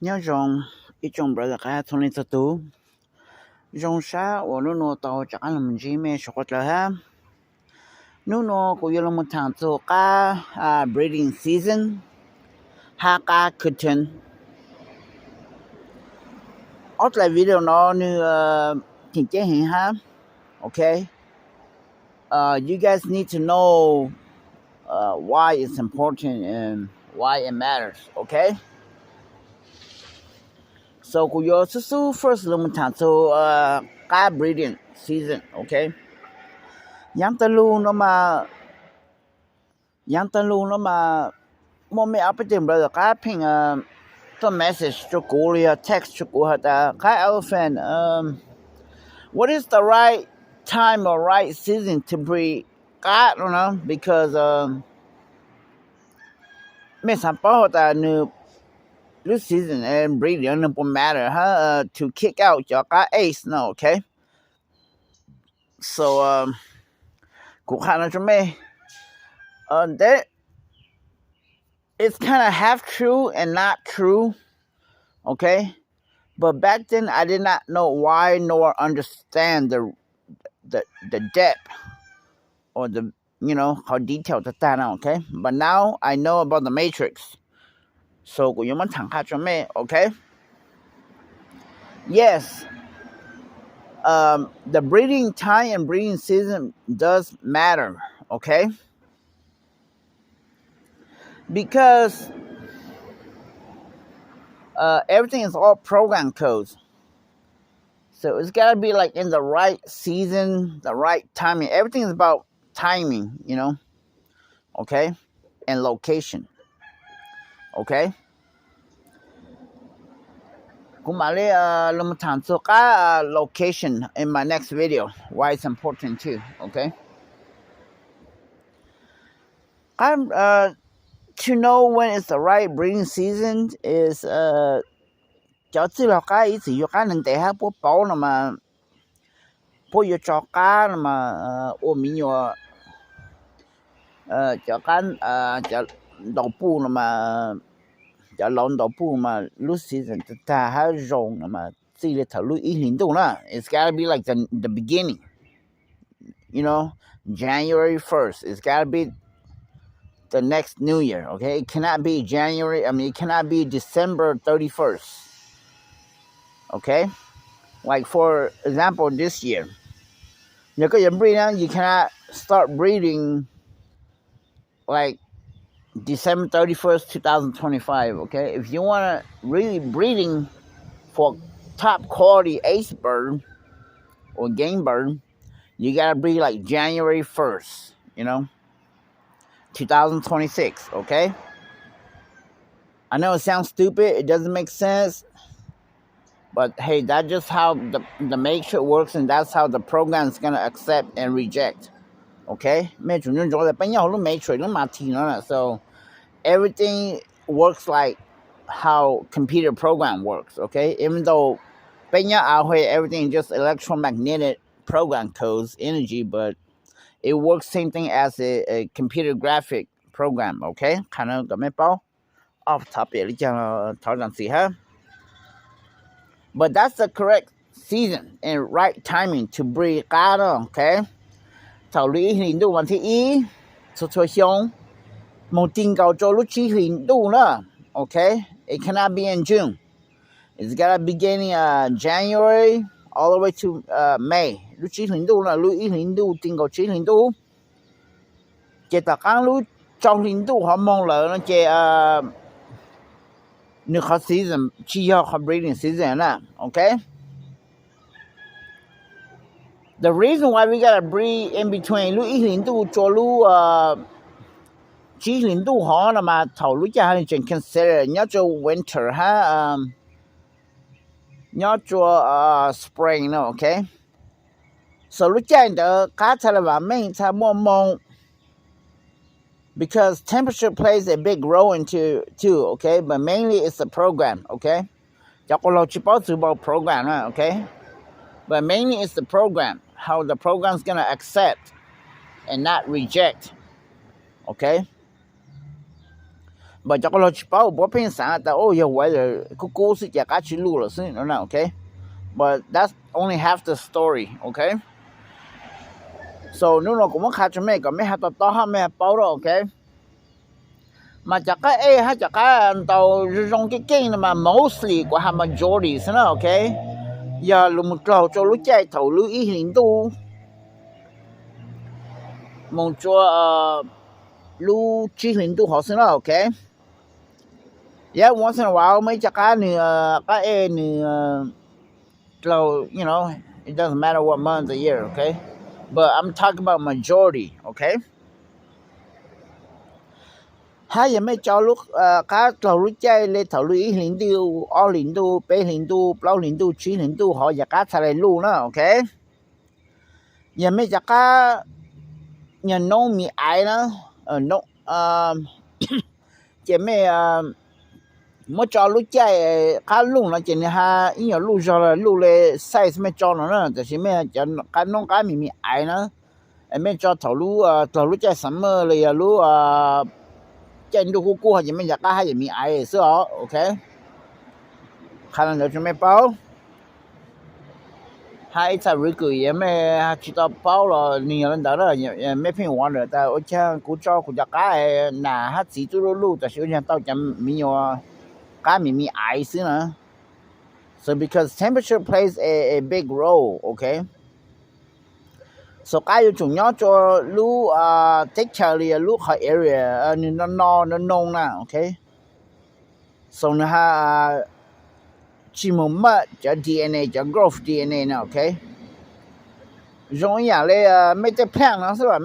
nhớ rằng ít trong bữa là cái thôn lên tu trong xã và nó tàu chắc là mình chỉ mê số quạt là ha nó có yêu một tháng cho cả breeding season ha cả cotton ở lại video nó như chính chế hình ha okay you guys need to know why it's important and why it matters okay so ku yo su first lo mtan so ka breeding season okay yang talu no ma mo me up tem brother ka ping the message to Korea text to ko hata ka elephant what is the right time or right season to breed ka no know because me sampa hata nu this season and breeding no matter to kick out your ace no okay so ku khana cho me that it's kind of half true and not true okay but back then I did not know why nor understand the depth or the how detailed that okay but now I know about the matrix so ku yong man thang kha cho me okay yes the breeding time and breeding season does matter okay because everything is all program codes so it's got to be like in the right season the right timing everything is about timing okay and location okay kumale lumatan so ka location in my next video why it's important too okay I'm to know when it's the right breeding season is cho chi lo ka ý yo ka nang te ha po pao na ma po yo cho ka na ma o mi yo cho kan cho đậu pu na ma cho lon đậu pu ma lu season ta ha rong na ma chi le thau lu i lin tu na it's got to be like the beginning January 1st it's got to be the next new year okay it cannot be it cannot be December 31st okay like for example this year you cannot start breeding like December 31st 2025 okay if you want to really breeding for top quality ace bird or game bird you got to breed like January 1st 2026 okay I know it sounds stupid it doesn't make sense but hey that's just how the matrix works and that's how the program is going to accept and reject okay so everything works like how computer program works okay even though everything is just electromagnetic program codes energy but it works same thing as a computer graphic program okay kind of got me off topic but that's the correct season and right timing to breed okay thảo lý hình đuวันที่ so xiong một tin cao cho lúc chỉ hình đu nữa okay it cannot be in June it's got to beginning January all the way to May lúc chỉ hình đu là lúc hình đu tin cao chỉ hình đu chế ta cang lúc trong hình đu họ mong là nó chế new season chỉ có breeding season okay the reason why we gotta breed in between lu y hình tu cho lu chỉ hình tu họ là mà thầu lu cha hay chuyện consider nhớ cho winter ha nhớ cho spring no okay so lu cha the cá thà là mình thà mong because temperature plays a big role into too okay but mainly it's the program okay cho con lo chỉ bảo sự bảo program okay but mainly it's the program how the program's going to accept and not reject okay but cho lo bao bo pen sa ta oh yeah weather ku si ja ka chi lu lo sin no na okay, but that's only half the story, okay. So no cũng khá cho mẹ có mẹ hát to ha mẹ bao rồi, okay. Mà chắc cái ha chắc cái tàu trong cái mà mostly của ha majority nữa, okay. Giờ lúc một lâu cho lúc chạy thầu lúc ý hình tu mong cho lúc chỉ hình tu họ nữa, okay. Yeah, once in a while mấy chắc cái cái lâu, you know, it doesn't matter what month of the year, okay. But I'm talking about majority, okay. Hai giờ mấy cho lúc cá thầu lúc chơi lên thầu lúc ý hình tu, ở hình tu, bé hình tu, bao hình tu, chỉ hình tu họ giờ cá xài lên luôn đó, okay. Giờ mấy chắc cá nhà nông mi ai đó nông chị mấy mới cho lúc chơi cá luôn là chị này ha ý là lúc cho là lúc lên size mấy cho nó nữa, thì mấy cho cá nông cá mi ai nữa mấy cho thầu lúc chơi summer là lúc chơi lúc cô hay chị mấy cá hay mi ai sao, okay. khả năng được cho mấy bao hai ta rưỡi cười mấy chỉ tao bao là nhiều lần đó là mấy phiên hoàn rồi ta ở cha cú cho cú giặc cá nà hát chỉ tu lu ta sử dụng tao chấm mi nhiều cá mi ai xí nữa. So because temperature plays a big role, okay. So cái yêu chủ nhỏ cho lu take care lu khỏi area nó nông na, okay. So nó ha chỉ một mất cho DNA cho growth DNA nè, okay. Giống như là mấy cái plant nó sẽ là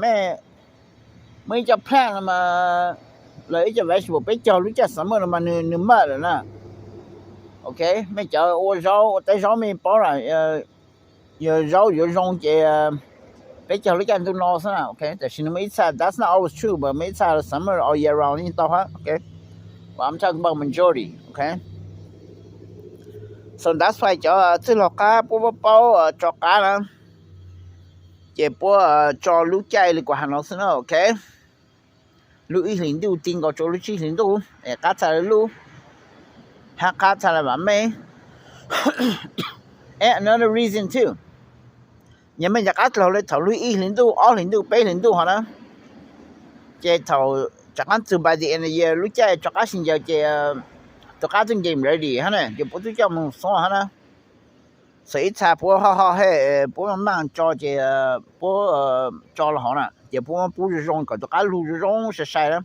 mấy cái plant mà lấy cho vegetable bây giờ lúc chắc sớm mà nửa mất rồi nè, okay. Mấy cái ô rau tại rau mình bỏ lại giờ rau rong cái bây giờ lúc chắc tôi nói sao, okay. Tại vì mấy cái that's not always true, but mấy cái summer all year round như tao hết, okay. But I'm talking about majority, okay. So that's why cho thứ lọ cá bố bao cho cá đó chỉ bố cho lũ chay là của hàng nó nữa, okay. Lũ ý hình tu tin có chỗ lũ chỉ hình tu cá thà lũ ha cá thà là bạn mày. Another reason too, nhưng mà cá thầu lấy thầu lũ ý hình tu all hình tu bé hình tu họ đó chỉ thầu chắc chắn từ by the end of the year lũ chay cho cá sinh giờ chỉ cho cá từng game ready ha nè chỉ bố tôi cho mình số ha nè. So ít xa bố họ hay bố mang cho chị bố cho là họ nè chị bố rong cả cá lu rong sẽ sai lắm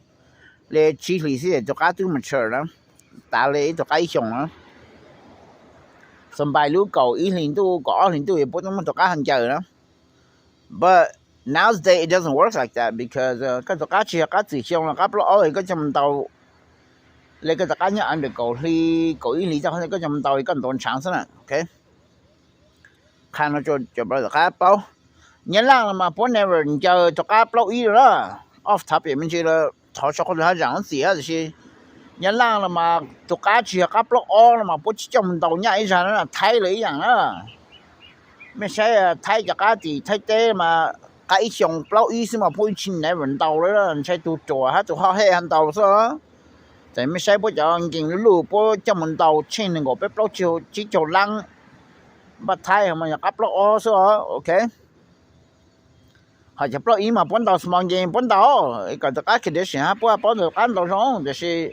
để chỉ lý sẽ cho cá tư mình chờ lắm ta lấy cho cá chồng đó. Sân bay lu cầu ý hình tu có hình tu bố nó cho cá hàng chờ đó. But nowadays it doesn't work like that because cái cá chỉ cá chỉ chồng là cá lỗ thì có chồng tàu lấy cái cá nhá ăn được cầu ý lý cho cái chồng tàu có toàn sáng thế này, okay. Khả nó cho bao giờ cá bao nhớ là mà bố never cho cá bao ý rồi off top mình chỉ là thọ cho con hai dạng gì hết thì nhớ là mà cho cá chỉ cá bao o mà bố chỉ trong đầu nhảy ra nó là thay lấy dạng đó mình sẽ thay cho cá thì thay té mà cái chồng bao ý mà bố chỉ never đầu đó sẽ tụ trò hết tụ họ hay ăn đầu sao tại mình sẽ bố cho anh kinh lũ bố trong mình đầu trên này có bé bao chiều chỉ chiều lăng bắt thay mà nhập upload all số, okay. Họ upload ý mà bốn đầu small game bốn đầu còn tất cả cái đấy sẽ bốn đầu ăn đầu xong thì sẽ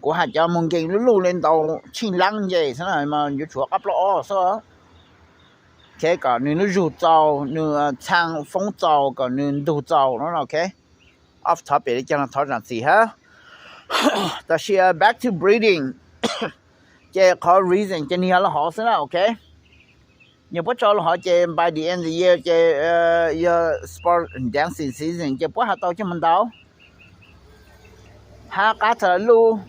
của họ cho mong game lưu lên đầu chín lăng vậy thế này mà như chuột upload all số, okay. Còn nếu nó rụt dầu nếu trang phong dầu còn nếu đủ dầu nó là okay. Off topic để cho nó thoát ra gì ha. Đó là back to breeding. Cái có reason cho nên là họ sẽ là okay. Nhưng bố cho họ chơi by the end of the year chơi sport dancing season chơi bố họ tao cho mình đâu ha cá thợ lu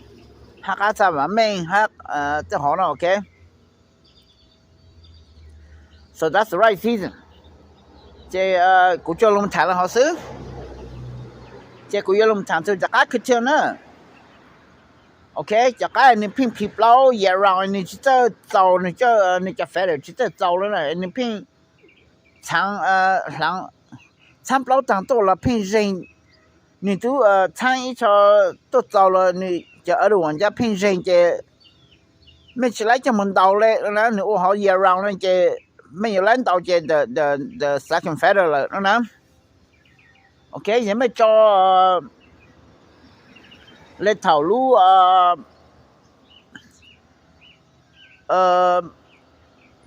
ha cá thợ mà mình ha cho họ nó okay. So that's the right season chơi cũng cho lông thả là họ xứ chơi cũng cho lông thả thôi chắc cá cứ chơi nữa, okay. Chắc cái này pin pin lâu year round này chỉ cho giàu này cho phải là chỉ cho giàu nữa này này pin lâu tăng to là pin rèn này tu tháng ít cho giàu là này the other one จะ平时จะไม่ใช่来จะมันดาวเลยนะหนูเขา year round นะจะไม่有人到จะthe second feather 了นะ OK ยังไม่จอเลย头路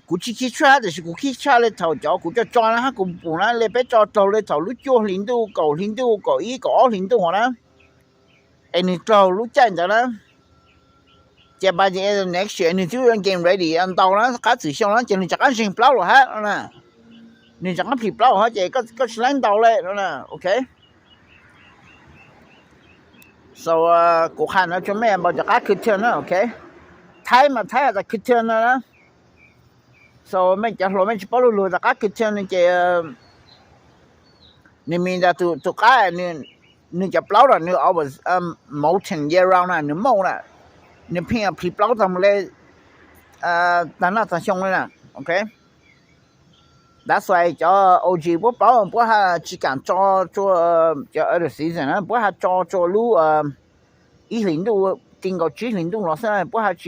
กูขี้ขี้ช้าแต่กูขี้ช้าเลย头จอกูจะจอนะฮะกูปุ่นนะเลยไปจอตัวเลย头路จอ零度9零度9 1 9 0度นะไอ้นี่ตัวรู้จักจังนะจะไปจะ next year นี่就要 get ready อัน到นะ开始上นะจะนี่จะกันสิเปล่าหรอฮะนะนี่จะกันผิดเปล่าฮะจะก็สิลัน到เลยนะโอเค so กู看นะจะไม่บอกจะกันขึ้นเทือนนะโอเคไทยมาไทยจะขึ้นเทือนนะ so ไม่จะเราไม่จะปลุจะกันขึ้นเทือนนี่จะนี่มีแต่ตัวกันนี่จะเปล่าละนี่ always mountain year round นะนี่มองนะนี่เพียงผิดเปล่าทำเลยตอนนั้นตอนช่วงนั้นนะโอเค that's why จะ OG 不เปล่า不哈只敢做จะ other season นะ不哈做路100度经过90度了现在不哈去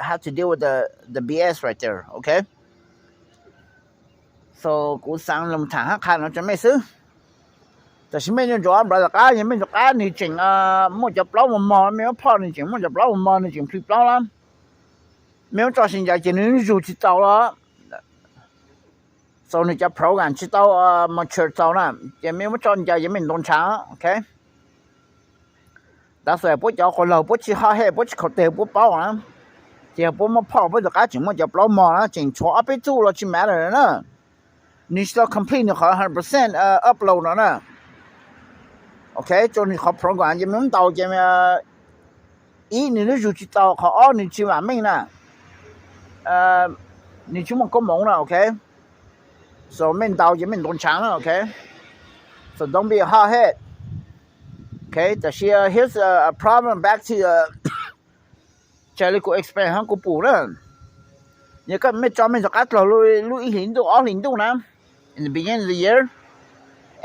have to deal with the BS right there okay so กูสั่งลำถางคันเราจะไม่ซื้อแต่ฉันไม่ได้จอดบราก้ายังไม่จอดนี่จริงมันจะเปล่ามอไม่พอนี่จริงมันจะเปล่ามอนี่จริงพลิกเปล่าแล้วไม่จอดสินใจจริงนี่อยู่ที่เจ้าแล้วso นี่จะโปรแกรมที่เจ้ามาเชิญเจ้านะจะไม่จอดใจยังไม่โดนช้าโอเคแต่ส่วนพวกเจ้าคนเราพวกที่หาเหตุพวกที่เขาเตะพวกเปล่านะจะพวกมาพอพวกจะก้าจริงมันจะเปล่ามอนะจริงชัวร์ไปจู่เราชิมแม่เลยนะนี่จะ complete นี่ขอ 100% upload นะOK จนเขาโปรแกรมจะไม่到จะไม่อีนี่รู้อยู่ที่到เขานี่ที่ว่าไม่นะนี่ชั่วโมงก็มองนะ OK so ไม่到จะไม่โดนช้างนะ OK so don't be a hardhead OK แต่here's a problem back to จะเลยกู explain ให้กูปู่นะเนี่ยก็ไม่จอไม่จะกัดเราลุยหินดู200度นะ in the beginning of the year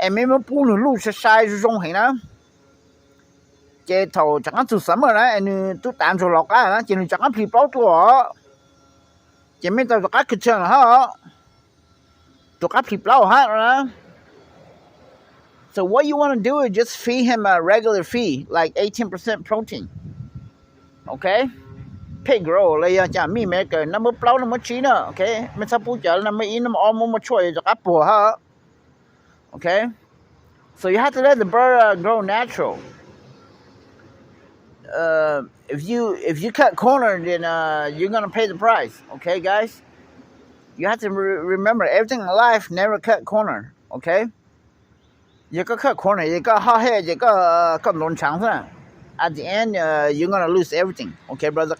em mớiปูนลูกใช้จงเห็นนะเจ้าถอจากนั้นสุดสมัยนะอันนี้ตุ๊ตามสุดหลอกอ่ะนะเจ้าจากนั้นผีเปล่าตัวเจ้าไม่ต้องจากนั้นขึ้นเชิงฮะจากนั้นผีเปล่าฮะนะ so what you want to do is just feed him a regular feed like 18% protein okay pig roll เลยจะมีแม้เกินน้ำมันเปล่าน้ำมันชีนะโอเคไม่ใช่ผู้จัดน้ำมันอินน้ำออมมาช่วยจากนั้นปัวฮะOkay, so you have to let the bird grow natural. If you cut corner, then you're gonna pay the price. Okay, guys, you have to remember everything in life never cut corner. Okay, you got cut corner, you got hot head, you got long chance. At the end, you're gonna lose everything. Okay, brother.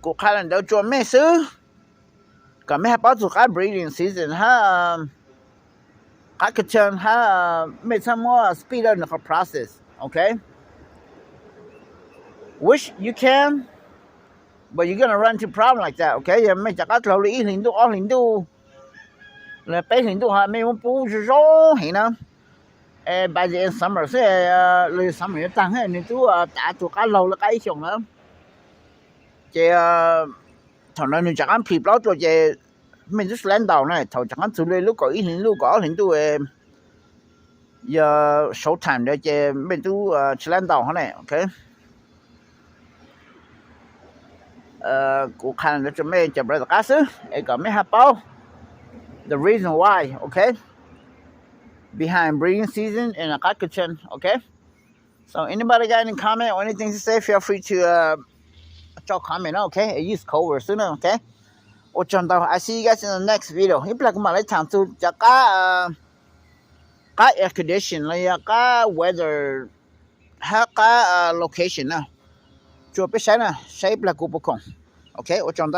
กูขายแล้วจวนไม่ซื้อก็ไม่ให้ป้าสุขา breeding season ฮะก็คือเชิญฮะไม่ทำว่า speed up the process okay which you can but you're gonna run into problem like that okay ยังไม่จากก็เราเลย100度200度เลยไป100度ฮะไม่มันปูจะร้องเห็นนะby the end summer 所以เลย summer ตั้งให้นี่ตัวตาตัวก็เราแล้วก็อีกอย่างนะจะถอนนึงจากอันผิดแล้วตัวจะไม่รู้แลนดาวนะถอนจากอันสุดเลยลูกก็100度200度show time เดี๋ยวจะไม่รู้แลนดาวนะโอเคกูคันแล้วจะไม่จะบริษัทกัสก็ไม่ฮับเป้า the reason why okay behind breeding season in a cat kitchen okay so anybody got any comment or anything to say feel free to drop comment okay I use code word soon okay I see you guys in the next video อีกแล้วก็มาเลยถามสู่จากก็ air condition เลยก็ weather ก็ location นะจวบไปใช้นะใช้ปลักกูปกครองโอเค我讲到